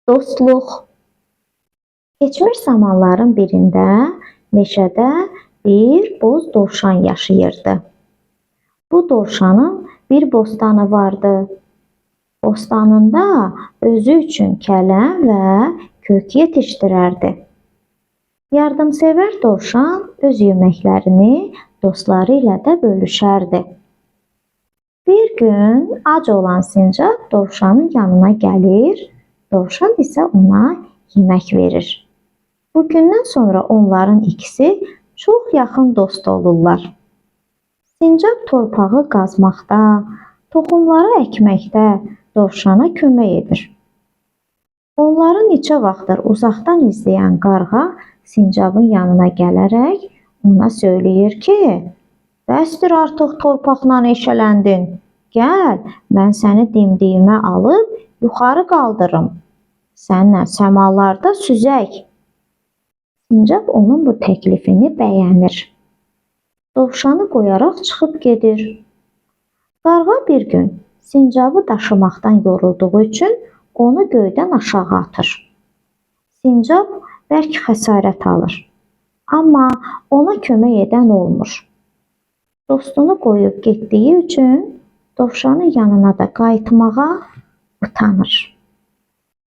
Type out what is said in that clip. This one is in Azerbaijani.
Dostluq. Keçmiş zamanların birində meşədə bir boz dovşan yaşayırdı. Bu dovşanın bir bostanı vardı. Bostanında özü üçün kələm və kök yetişdirərdi. Yardımsevər dovşan öz yeməklərini dostları ilə də bölüşərdi. Bir gün ac olan sincab dovşanın yanına gəlir, dovşan isə ona yemək verir. Bu gündən sonra onların ikisi çox yaxın dost olurlar. Sincab torpağı qazmaqda, toxumları əkməkdə dovşana kömək edir. Onları neçə vaxtdır uzaqdan izləyən qarğa sincabın yanına gələrək ona söyləyir ki, bəsdir artıq torpaqla eşələndin. Gəl, mən səni dimdiyimə alıb yuxarı qaldırım. Səninlə səmalarda süzək. Sincab onun bu təklifini bəyənir. Dovşanı qoyaraq çıxıb gedir. Qarğa bir gün sincabı daşımaqdan yorulduğu üçün onu göydən aşağı atır. Sincab bərk xəsarət alır. Amma ona kömək edən olmur. Dostunu qoyub getdiyi üçün dovşanın yanına da qayıtmağa utanır.